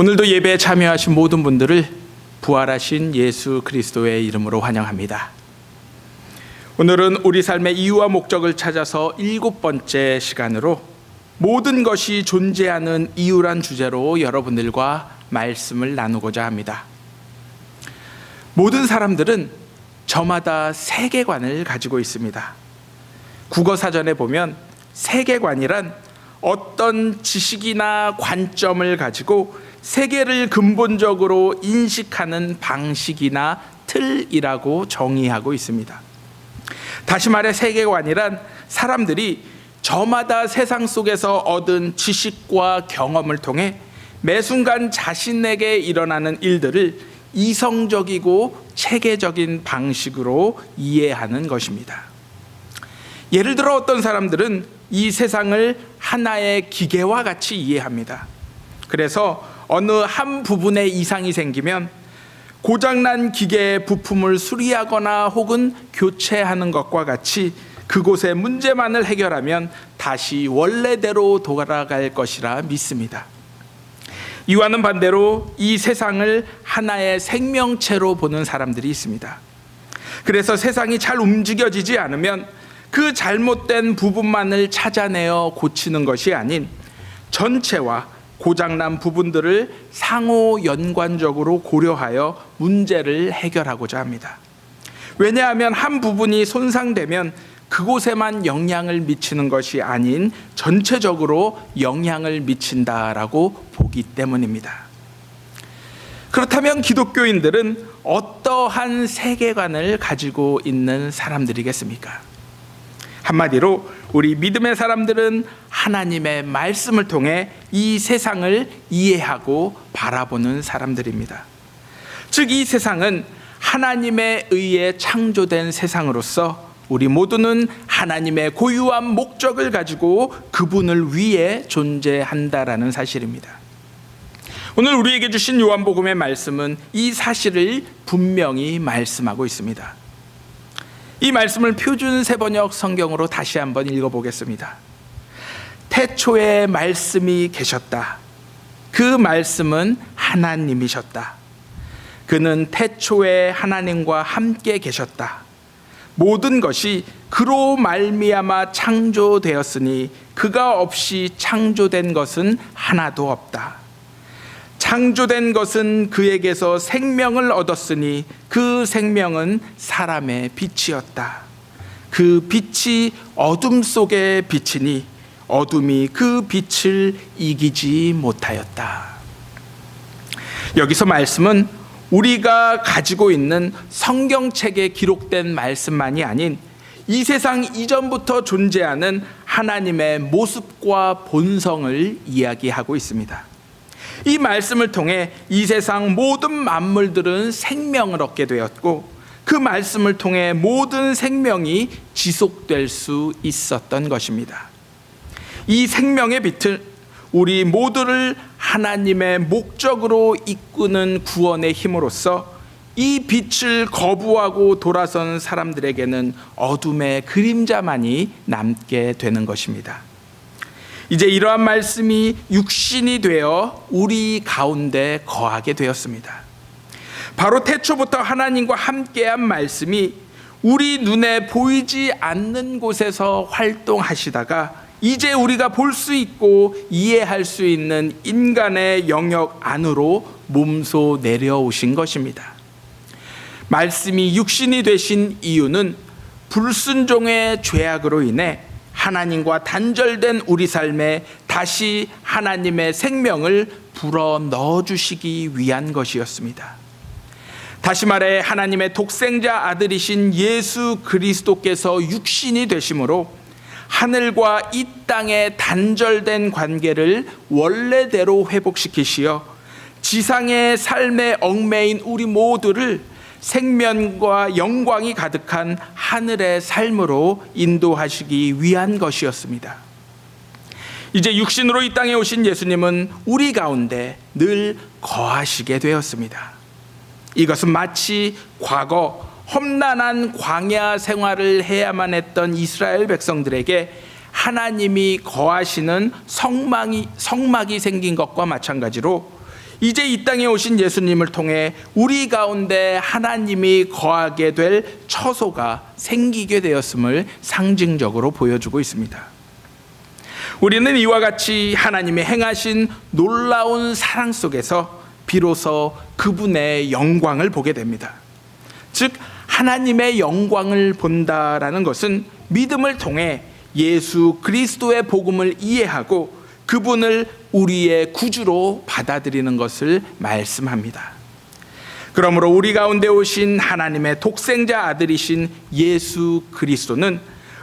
오늘도 예배에 참여하신 모든 분들을 부활하신 예수 그리스도의 이름으로 환영합니다. 오늘은 우리 삶의 이유와 목적을 찾아서 7번째 시간으로 모든 것이 존재하는 이유란 주제로 여러분들과 말씀을 나누고자 합니다. 모든 사람들은 저마다 세계관을 가지고 있습니다. 국어사전에 보면 세계관이란 어떤 지식이나 관점을 가지고 세계를 근본적으로 인식하는 방식이나 틀이라고 정의하고 있습니다. 다시 말해 세계관이란 사람들이 저마다 세상 속에서 얻은 지식과 경험을 통해 매 순간 자신에게 일어나는 일들을 이성적이고 체계적인 방식으로 이해하는 것입니다. 예를 들어 어떤 사람들은 이 세상을 하나의 기계와 같이 이해합니다. 그래서 어느 한 부분에 이상이 생기면 고장난 기계의 부품을 수리하거나 혹은 교체하는 것과 같이 그곳의 문제만을 해결하면 다시 원래대로 돌아갈 것이라 믿습니다. 이와는 반대로 이 세상을 하나의 생명체로 보는 사람들이 있습니다. 그래서 세상이 잘 움직여지지 않으면 그 잘못된 부분만을 찾아내어 고치는 것이 아닌 전체와 고장난 부분들을 상호 연관적으로 고려하여 문제를 해결하고자 합니다. 왜냐하면 한 부분이 손상되면 그곳에만 영향을 미치는 것이 아닌 전체적으로 영향을 미친다라고 보기 때문입니다. 그렇다면 기독교인들은 어떠한 세계관을 가지고 있는 사람들이겠습니까? 한마디로 우리 믿음의 사람들은 하나님의 말씀을 통해 이 세상을 이해하고 바라보는 사람들입니다. 즉 이 세상은 하나님에 의해 창조된 세상으로서 우리 모두는 하나님의 고유한 목적을 가지고 그분을 위해 존재한다라는 사실입니다. 오늘 우리에게 주신 요한복음의 말씀은 이 사실을 분명히 말씀하고 있습니다. 이 말씀을 표준 세번역 성경으로 다시 한번 읽어보겠습니다. 태초에 말씀이 계셨다. 그 말씀은 하나님이셨다. 그는 태초에 하나님과 함께 계셨다. 모든 것이 그로 말미암아 창조되었으니 그가 없이 창조된 것은 하나도 없다. 창조된 것은 그에게서 생명을 얻었으니 그 생명은 사람의 빛이었다. 그 빛이 어둠 속에 비치니 어둠이 그 빛을 이기지 못하였다. 여기서 말씀은 우리가 가지고 있는 성경책에 기록된 말씀만이 아닌 이 세상 이전부터 존재하는 하나님의 모습과 본성을 이야기하고 있습니다. 이 말씀을 통해 이 세상 모든 만물들은 생명을 얻게 되었고 그 말씀을 통해 모든 생명이 지속될 수 있었던 것입니다. 이 생명의 빛을 우리 모두를 하나님의 목적으로 이끄는 구원의 힘으로써 이 빛을 거부하고 돌아선 사람들에게는 어둠의 그림자만이 남게 되는 것입니다. 이제 이러한 말씀이 육신이 되어 우리 가운데 거하게 되었습니다. 바로 태초부터 하나님과 함께한 말씀이 우리 눈에 보이지 않는 곳에서 활동하시다가 이제 우리가 볼 수 있고 이해할 수 있는 인간의 영역 안으로 몸소 내려오신 것입니다. 말씀이 육신이 되신 이유는 불순종의 죄악으로 인해 하나님과 단절된 우리 삶에 다시 하나님의 생명을 불어 넣어주시기 위한 것이었습니다. 다시 말해 하나님의 독생자 아들이신 예수 그리스도께서 육신이 되심으로 하늘과 이 땅의 단절된 관계를 원래대로 회복시키시어 지상의 삶에 얽매인 우리 모두를 생명과 영광이 가득한 하늘의 삶으로 인도하시기 위한 것이었습니다. 이제 육신으로 이 땅에 오신 예수님은 우리 가운데 늘 거하시게 되었습니다. 이것은 마치 과거 험난한 광야 생활을 해야만 했던 이스라엘 백성들에게 하나님이 거하시는 성막이 생긴 것과 마찬가지로 이제 이 땅에 오신 예수님을 통해 우리 가운데 하나님이 거하게 될 처소가 생기게 되었음을 상징적으로 보여주고 있습니다. 우리는 이와 같이 하나님의 행하신 놀라운 사랑 속에서 비로소 그분의 영광을 보게 됩니다. 즉 하나님의 영광을 본다라는 것은 믿음을 통해 예수 그리스도의 복음을 이해하고 그분을 우리의 구주로 받아들이는 것을 말씀합니다. 그러므로 우리 가운데 오신 하나님의 독생자 아들이신 예수 그리스도는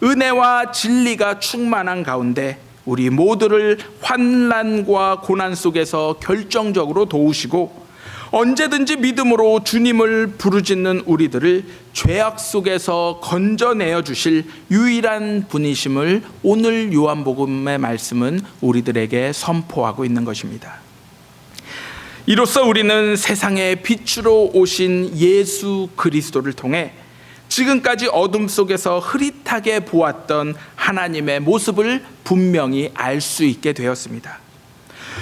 은혜와 진리가 충만한 가운데 우리 모두를 환난과 고난 속에서 결정적으로 도우시고 언제든지 믿음으로 주님을 부르짖는 우리들을 죄악 속에서 건져내어 주실 유일한 분이심을 오늘 요한복음의 말씀은 우리들에게 선포하고 있는 것입니다. 이로써 우리는 세상의 빛으로 오신 예수 그리스도를 통해 지금까지 어둠 속에서 흐릿하게 보았던 하나님의 모습을 분명히 알 수 있게 되었습니다.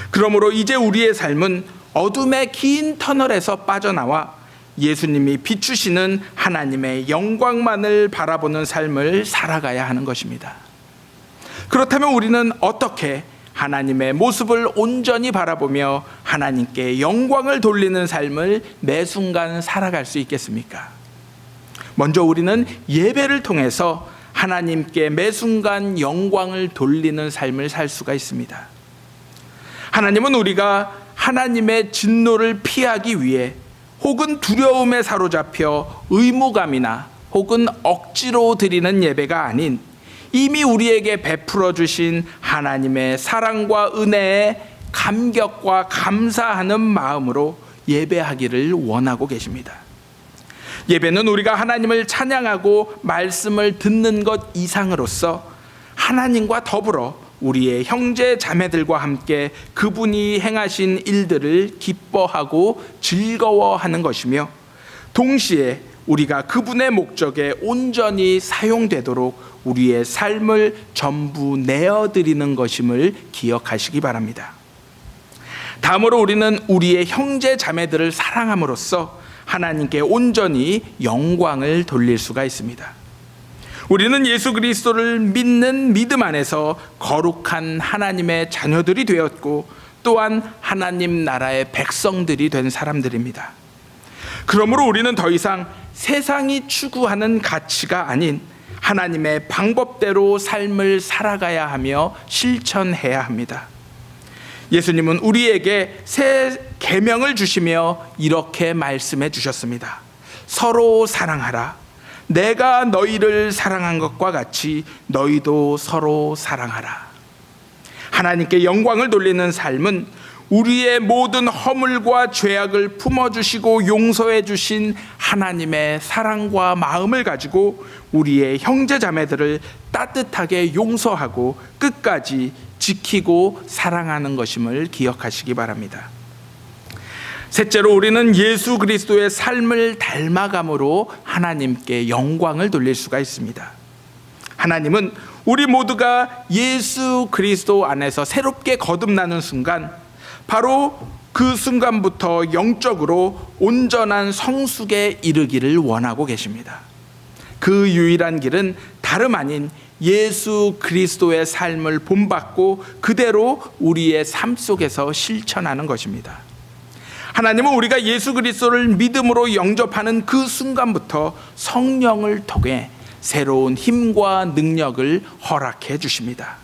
그러므로 이제 우리의 삶은 어둠의 긴 터널에서 빠져나와 예수님이 비추시는 하나님의 영광만을 바라보는 삶을 살아가야 하는 것입니다. 그렇다면 우리는 어떻게 하나님의 모습을 온전히 바라보며 하나님께 영광을 돌리는 삶을 매 순간 살아갈 수 있겠습니까? 먼저 우리는 예배를 통해서 하나님께 매 순간 영광을 돌리는 삶을 살 수가 있습니다. 하나님은 우리가 하나님의 진노를 피하기 위해 혹은 두려움에 사로잡혀 의무감이나 혹은 억지로 드리는 예배가 아닌 이미 우리에게 베풀어 주신 하나님의 사랑과 은혜에 감격과 감사하는 마음으로 예배하기를 원하고 계십니다. 예배는 우리가 하나님을 찬양하고 말씀을 듣는 것 이상으로서 하나님과 더불어 우리의 형제 자매들과 함께 그분이 행하신 일들을 기뻐하고 즐거워하는 것이며 동시에 우리가 그분의 목적에 온전히 사용되도록 우리의 삶을 전부 내어드리는 것임을 기억하시기 바랍니다. 다음으로 우리는 우리의 형제 자매들을 사랑함으로써 하나님께 온전히 영광을 돌릴 수가 있습니다. 우리는 예수 그리스도를 믿는 믿음 안에서 거룩한 하나님의 자녀들이 되었고 또한 하나님 나라의 백성들이 된 사람들입니다. 그러므로 우리는 더 이상 세상이 추구하는 가치가 아닌 하나님의 방법대로 삶을 살아가야 하며 실천해야 합니다. 예수님은 우리에게 새 계명을 주시며 이렇게 말씀해 주셨습니다. 서로 사랑하라. 내가 너희를 사랑한 것과 같이 너희도 서로 사랑하라. 하나님께 영광을 돌리는 삶은 우리의 모든 허물과 죄악을 품어주시고 용서해 주신 하나님의 사랑과 마음을 가지고 우리의 형제 자매들을 따뜻하게 용서하고 끝까지 지키고 사랑하는 것임을 기억하시기 바랍니다. 셋째로 우리는 예수 그리스도의 삶을 닮아감으로 하나님께 영광을 돌릴 수가 있습니다. 하나님은 우리 모두가 예수 그리스도 안에서 새롭게 거듭나는 순간 바로 그 순간부터 영적으로 온전한 성숙에 이르기를 원하고 계십니다. 그 유일한 길은 다름 아닌 예수 그리스도의 삶을 본받고 그대로 우리의 삶 속에서 실천하는 것입니다. 하나님은 우리가 예수 그리스도를 믿음으로 영접하는 그 순간부터 성령을 통해 새로운 힘과 능력을 허락해 주십니다.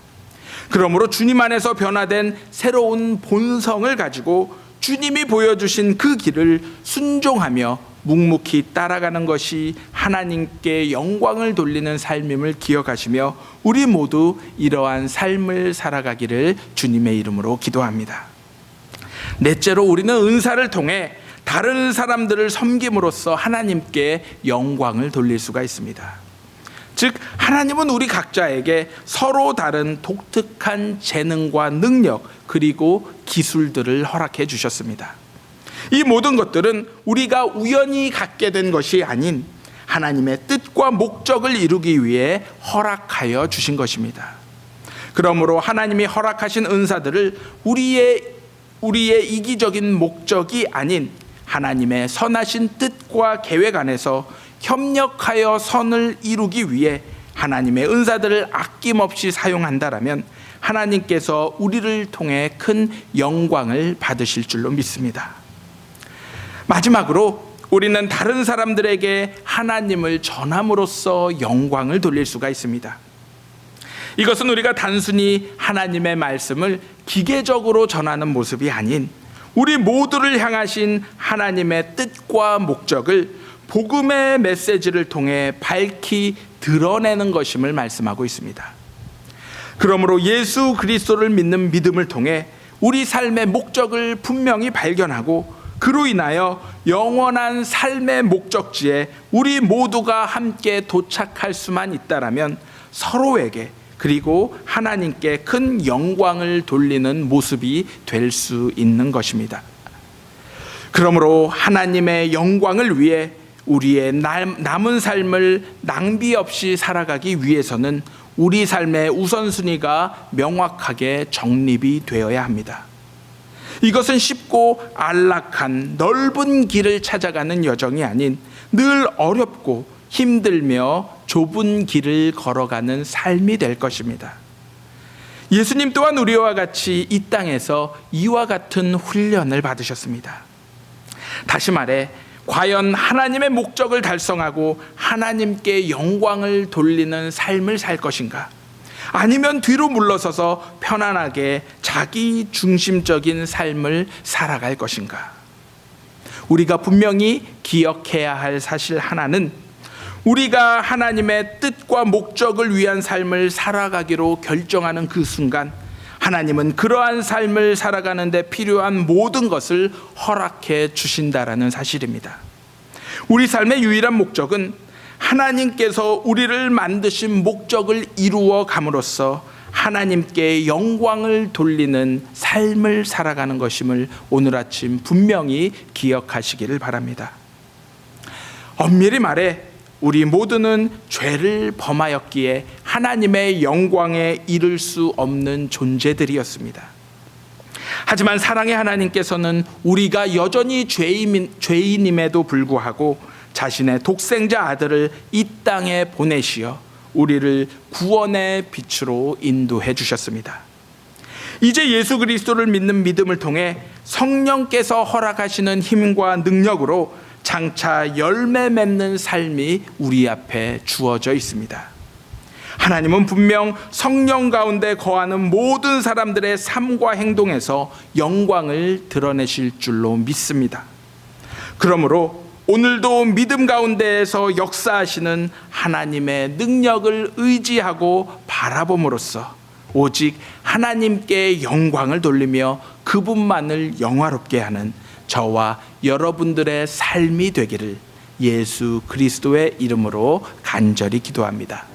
그러므로 주님 안에서 변화된 새로운 본성을 가지고 주님이 보여주신 그 길을 순종하며 묵묵히 따라가는 것이 하나님께 영광을 돌리는 삶임을 기억하시며 우리 모두 이러한 삶을 살아가기를 주님의 이름으로 기도합니다. 넷째로 우리는 은사를 통해 다른 사람들을 섬김으로써 하나님께 영광을 돌릴 수가 있습니다. 즉 하나님은 우리 각자에게 서로 다른 독특한 재능과 능력 그리고 기술들을 허락해 주셨습니다. 이 모든 것들은 우리가 우연히 갖게 된 것이 아닌 하나님의 뜻과 목적을 이루기 위해 허락하여 주신 것입니다. 그러므로 하나님이 허락하신 은사들을 우리의 우리의 이기적인 목적이 아닌 하나님의 선하신 뜻과 계획 안에서 협력하여 선을 이루기 위해 하나님의 은사들을 아낌없이 사용한다라면 하나님께서 우리를 통해 큰 영광을 받으실 줄로 믿습니다. 마지막으로 우리는 다른 사람들에게 하나님을 전함으로써 영광을 돌릴 수가 있습니다. 이것은 우리가 단순히 하나님의 말씀을 기계적으로 전하는 모습이 아닌 우리 모두를 향하신 하나님의 뜻과 목적을 복음의 메시지를 통해 밝히 드러내는 것임을 말씀하고 있습니다. 그러므로 예수 그리스도를 믿는 믿음을 통해 우리 삶의 목적을 분명히 발견하고 그로 인하여 영원한 삶의 목적지에 우리 모두가 함께 도착할 수만 있다라면 서로에게 그리고 하나님께 큰 영광을 돌리는 모습이 될 수 있는 것입니다. 그러므로 하나님의 영광을 위해 우리의 남은 삶을 낭비 없이 살아가기 위해서는 우리 삶의 우선순위가 명확하게 정립이 되어야 합니다. 이것은 쉽고 안락한 넓은 길을 찾아가는 여정이 아닌 늘 어렵고 힘들며 좁은 길을 걸어가는 삶이 될 것입니다. 예수님 또한 우리와 같이 이 땅에서 이와 같은 훈련을 받으셨습니다. 다시 말해 과연 하나님의 목적을 달성하고 하나님께 영광을 돌리는 삶을 살 것인가? 아니면 뒤로 물러서서 편안하게 자기 중심적인 삶을 살아갈 것인가? 우리가 분명히 기억해야 할 사실 하나는 우리가 하나님의 뜻과 목적을 위한 삶을 살아가기로 결정하는 그 순간 하나님은 그러한 삶을 살아가는 데 필요한 모든 것을 허락해 주신다라는 사실입니다. 우리 삶의 유일한 목적은 하나님께서 우리를 만드신 목적을 이루어 감으로써 하나님께 영광을 돌리는 삶을 살아가는 것임을 오늘 아침 분명히 기억하시기를 바랍니다. 엄밀히 말해 우리 모두는 죄를 범하였기에 하나님의 영광에 이를 수 없는 존재들이었습니다. 하지만 사랑의 하나님께서는 우리가 여전히 죄인임에도 불구하고 자신의 독생자 아들을 이 땅에 보내시어 우리를 구원의 빛으로 인도해 주셨습니다. 이제 예수 그리스도를 믿는 믿음을 통해 성령께서 허락하시는 힘과 능력으로 장차 열매 맺는 삶이 우리 앞에 주어져 있습니다. 하나님은 분명 성령 가운데 거하는 모든 사람들의 삶과 행동에서 영광을 드러내실 줄로 믿습니다. 그러므로 오늘도 믿음 가운데에서 역사하시는 하나님의 능력을 의지하고 바라봄으로써 오직 하나님께 영광을 돌리며 그분만을 영화롭게 하는 저와 여러분들의 삶이 되기를 예수 그리스도의 이름으로 간절히 기도합니다.